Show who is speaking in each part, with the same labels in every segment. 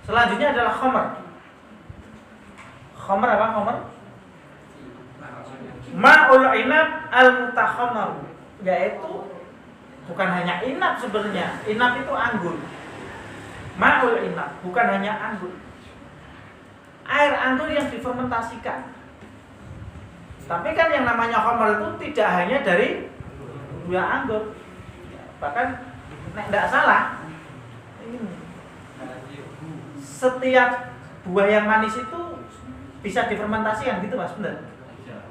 Speaker 1: Selanjutnya adalah khamar. Khamar apa khamar? Ma'ul inab al-mutakhamar, yaitu bukan hanya inab sebenarnya. Inab itu anggur. Ma'ul inab bukan hanya anggur. Air anggur yang difermentasikan. Tapi kan yang namanya khamar itu tidak hanya dari buah anggur. Bahkan tidak salah. Setiap buah yang manis itu bisa difermentasikan gitu Mas, benar?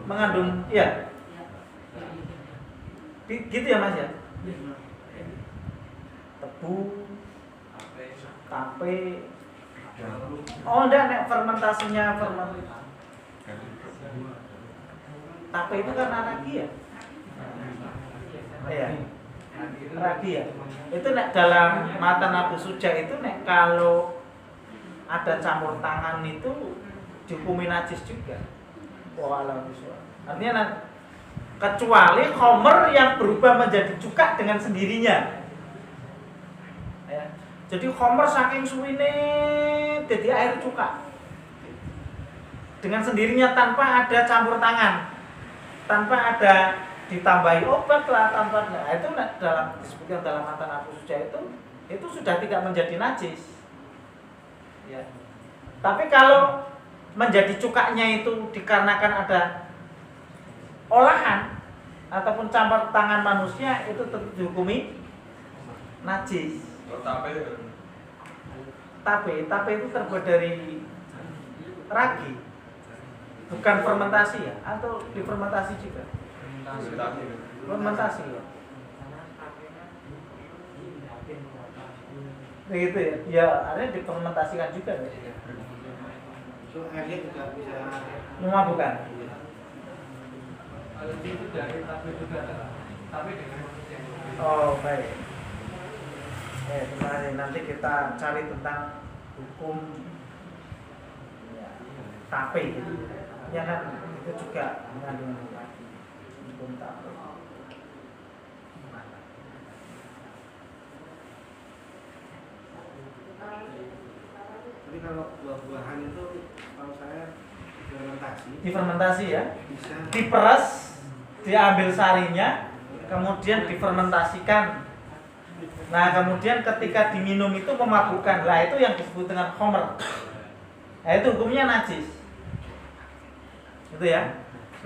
Speaker 1: Mengandung, ya. Gitu ya Mas ya? Tebu, tape. Oh enggak, nek fermentasinya tape itu kan ragi ya? Iya. Ragi ya. Itu nek dalam matan Abu Suja itu nek kalau ada campur tangan itu dihukumi najis juga. Wallahu a'lam. Artinya kecuali khamr yang berubah menjadi cuka dengan sendirinya. Ya. Jadi khamr saking suwine jadi air cuka. Dengan sendirinya tanpa ada campur tangan. Tanpa ada ditambahi obat lah, tanpa itu dalam disebutkan dalam matan Abu Suja itu sudah tidak menjadi najis. Ya. Tapi kalau menjadi cukanya itu dikarenakan ada olahan ataupun campur tangan manusia, itu tetap dihukumi najis. Tape itu terbuat dari ragi, bukan fermentasi ya, atau difermentasi juga. Fermentasi ya. Begitu ya. Ya, artinya difermentasikan juga ya.
Speaker 2: So airnya juga bisa
Speaker 1: memabukkan.
Speaker 3: Kalau itu dari tape juga ada, tapi dengan yang berbeda.
Speaker 1: Oh baik. Terima kasih. Nanti kita cari tentang hukum ya, tape gitu. Ya kan itu juga mengandung hukum tape.
Speaker 2: Tapi kalau buah-buahan itu kalau saya
Speaker 1: difermentasi ya,
Speaker 2: bisa
Speaker 1: diperas, diambil sarinya, kemudian difermentasikan. Nah kemudian ketika diminum itu memabukkan. Lah itu yang disebut dengan khamr. Nah itu hukumnya najis. Gitu ya.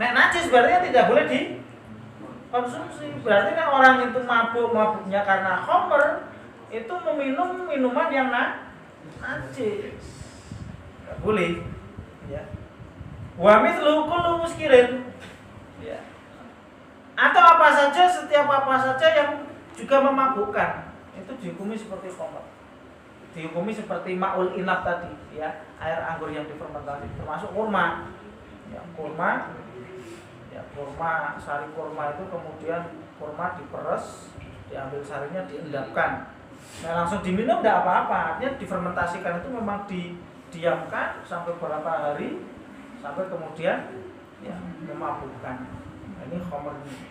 Speaker 1: Nek najis berarti tidak boleh dikonsumsi. Berarti kan orang itu mabuknya karena khamr, itu meminum minuman yang najis. Tidak boleh. Ya. Wa mithlu kullu muskirin. Ya. Atau apa saja, setiap apa saja yang juga memabukkan, itu dihukumi seperti khamr. Dihukumi seperti ma'ul inab tadi, ya, air anggur yang difermentasi, termasuk kurma. Ya, kurma. Ya, kurma, sari kurma itu kemudian kurma diperes, diambil sarinya, diendapkan. Nah, langsung diminum tidak apa-apa. Artinya difermentasikan itu memang didiamkan sampai beberapa hari sampai kemudian ya memabukkan. Nah, ini khamr ini.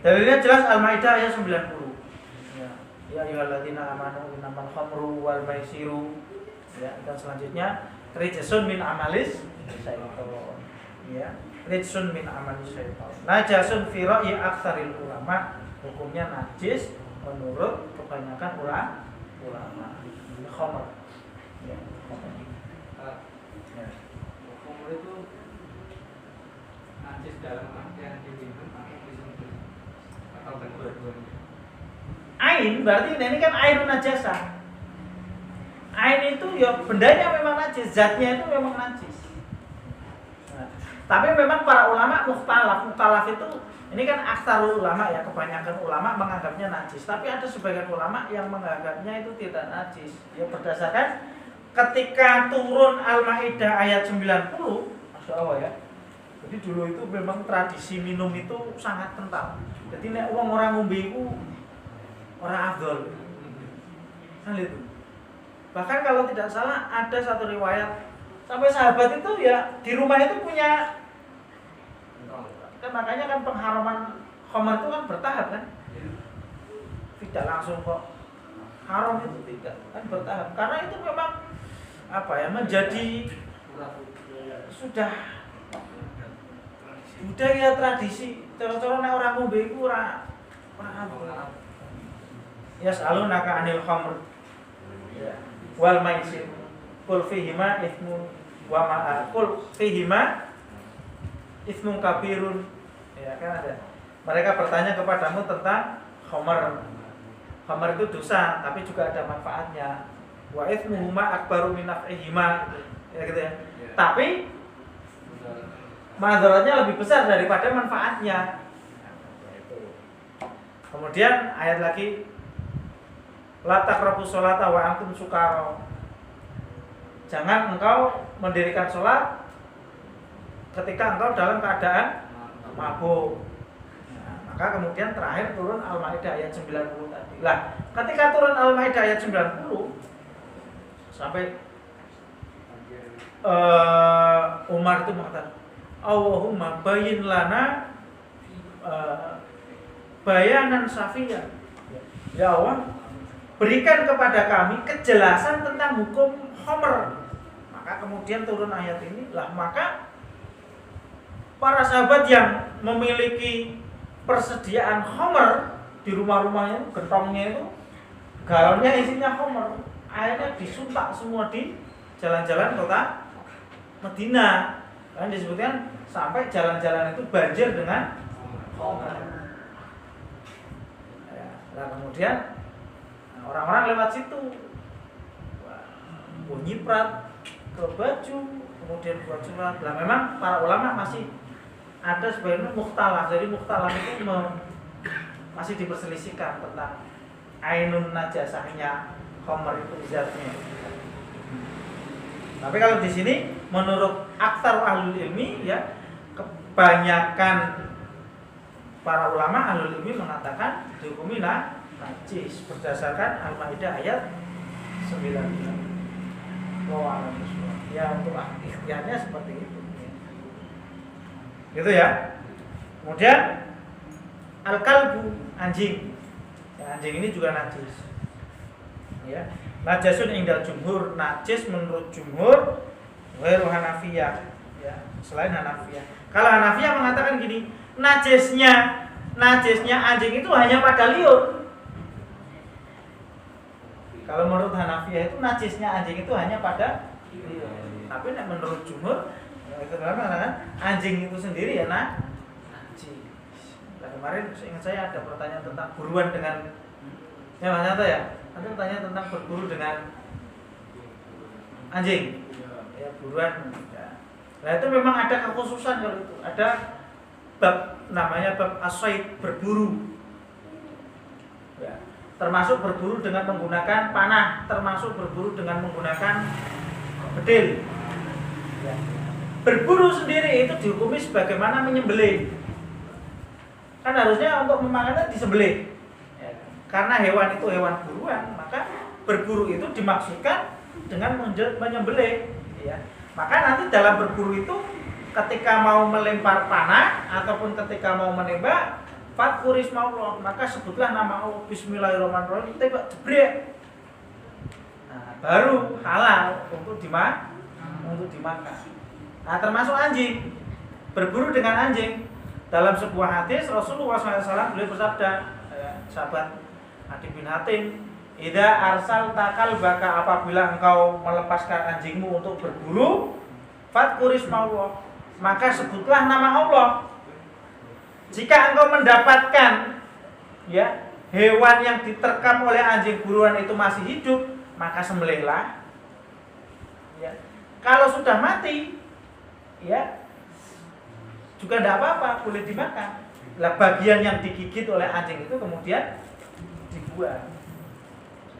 Speaker 1: Dalilnya jelas Al-Maidah ayat 90. Ya, ya ayyuhalladzina amanu innamal khamru wal maisiru. Ya, dan selanjutnya rijsun min amalis syaitan. Ya, rijsun min amalis syaitan. Najasun fi ra'yi aktsaril ulama. Hukumnya najis menurut kebanyakan ulama. Ini khamr. Ya, khamr.
Speaker 3: Ya. Khamr itu najis dalam artian diminum atau disembelih atau kedua-duanya.
Speaker 1: Ain berarti ini kan air najasa. Ain itu ya bendanya memang najis, zatnya itu memang najis. Nah, tapi memang para ulama mukhtalaf itu ini kan aksarul ulama ya, kebanyakan ulama menganggapnya najis, tapi ada sebagian ulama yang menganggapnya itu tidak najis. Ya berdasarkan ketika turun Al-Maidah ayat 90, Masya Allah ya. Jadi dulu itu memang tradisi minum itu sangat kental. Jadi nek orang ngombe itu orang afdol. Kan itu. Bahkan kalau tidak salah ada satu riwayat sampai sahabat itu ya di rumah itu punya, kan makanya kan pengharaman khamr itu kan bertahap kan. Tidak langsung kok haram, itu tidak, kan bertahap. Karena itu memang menjadi sudah budaya tradisi. Cara-cara nek ora ngombe iku ora ya salunaka anil khamr wal maisir qul fihima ithmun wa ma'akul fihima ithmun kabirun. Ya kan ada. Mereka bertanya kepadamu tentang khamr. Khamr itu dosa, tapi juga ada manfaatnya. Wa ithmuhuma akbaru min naf'ihima. Ya gitu ya. Tapi madaratnya lebih besar daripada manfaatnya. Kemudian ayat lagi la taqrabus sholata wa antum sukara. Jangan engkau mendirikan sholat ketika engkau dalam keadaan mabuk. Nah, maka kemudian terakhir turun Al-Maidah ayat 90 tadi. Lah, ketika turun Al-Maidah ayat 90 sampai Umar itu mengatakan, Allahumma bayyin lana bayanan safiyan. Ya Allah, berikan kepada kami kejelasan tentang hukum khamr. Maka kemudian turun ayat ini, lah maka para sahabat yang memiliki persediaan khamr di rumah-rumahnya, gentongnya itu galonnya isinya khamr, akhirnya disuntak semua di jalan-jalan kota Madinah. Kan disebutkan sampai jalan-jalan itu banjir dengan khamr. Nah kemudian orang-orang lewat situ nyiprat ke baju, kemudian buat surat. Nah memang para ulama masih ada sebenarnya mukhtalaf. Jadi mukhtalaf itu masih diperselisihkan tentang ainun najasahnya khamr itu zatnya. Tapi kalau di sini menurut aktsar ahlul ilmi ya, kebanyakan para ulama ahlul ilmi mengatakan dihukumi najis berdasarkan Al-Maidah ayat 9. Ya untuk ikhtiarnya seperti itu. Gitu ya. Kemudian al-kalbu, anjing. Ya, anjing ini juga najis. Ya. Najasun indal jumhur, najis menurut jumhur, ghairu Hanafiyah. Ya, selain Hanafiyah. Kalau Hanafiyah mengatakan gini, najisnya anjing itu hanya pada liur. Kalau menurut Hanafiyah itu najisnya anjing itu hanya pada liur. Tapi menurut jumhur itu mengatakan anjing itu sendiri ya najis. Nah, kemarin ingat saya ada pertanyaan tentang buruan dengan Mas Yanto ya. Ada pertanyaan tentang berburu dengan anjing. Ya buruan. Ya. Nah itu memang ada kekhususan kalau itu. Ada bab namanya bab as-sayd, berburu. Ya. Termasuk berburu dengan menggunakan panah, termasuk berburu dengan menggunakan bedil. Ya. Berburu sendiri itu dihukumi sebagaimana menyembelih. Kan harusnya untuk memakannya disembelih. Ya. Karena hewan itu hewan buruan, maka berburu itu dimaksudkan dengan menyembelih. Ya. Maka nanti dalam berburu itu ketika mau melempar panah ataupun ketika mau menembak, fadkurismaullah, maka sebutlah nama Allah, bismillahirrahmanirrahim, tembak jebrek. Nah, baru halal untuk dimakan. Nah, termasuk anjing. Berburu dengan anjing. Dalam sebuah hadis Rasulullah SAW beliau bersabda, sahabat Adi bin Hatim, idza arsalta kalbaka, apabila engkau melepaskan anjingmu untuk berburu, fadkurismaullah, maka sebutlah nama Allah. Jika engkau mendapatkan ya hewan yang diterkam oleh anjing buruan itu masih hidup, maka sembelihlah. Ya. Kalau sudah mati, ya juga tidak apa-apa, boleh dimakan. Lah bagian yang digigit oleh anjing itu kemudian dibuang.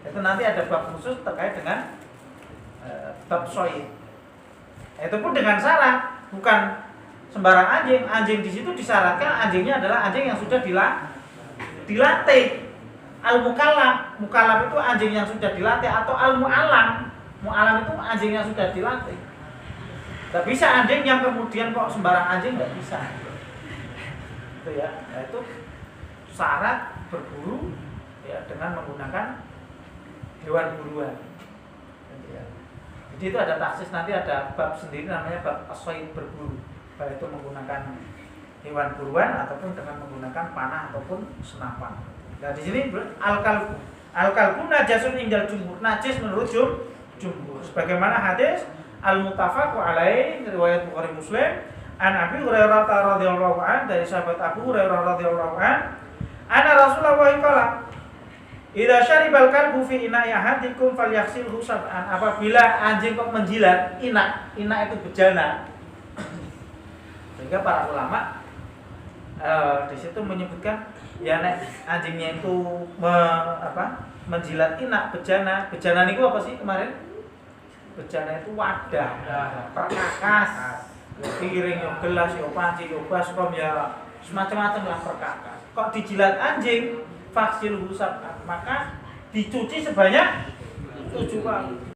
Speaker 1: Itu nanti ada bab khusus terkait dengan bab soid. Itu pun dengan syarat, bukan sembarang anjing. Anjing di situ disyaratkan anjingnya adalah anjing yang sudah dilatih. Al-mukallaf, mukallaf itu anjing yang sudah dilatih, atau al-mu'allam. Mu'allam itu anjing yang sudah dilatih. Tidak bisa anjing yang kemudian kok sembarang anjing, tidak bisa. Itu ya, nah, itu syarat berburu ya dengan menggunakan hewan buruan. Ya. Jadi itu ada taksis, nanti ada bab sendiri namanya bab as-shayd, berburu, baik itu menggunakan hewan buruan ataupun dengan menggunakan panah ataupun senapan. Nah di sini al-kalbu najasun indal jumhur, najis menurut jumhur. Sebagaimana hadis al-muttafaq alaih riwayat Bukhari Muslim an Abi Hurairah radhiyallahu an, dari sahabat Abu Hurairah radhiyallahu an, anna Rasulullah qala idza syaribal kalbu fi ina'i ahadikum falyaghsilhu sab'an. Apabila anjing kok menjilat inak itu bejana. Sehingga para ulama di situ menyebutkan ya nek anjingnya itu menjilat inak bejana. Bejana niku apa sih kemarin? Bejana itu wadah, perkakas, piring, yo gelas, yo panci, yo baskom, ya semacam-macam lah perkakas. Kok dijilat anjing, faksil husab, maka dicuci sebanyak 7 kali.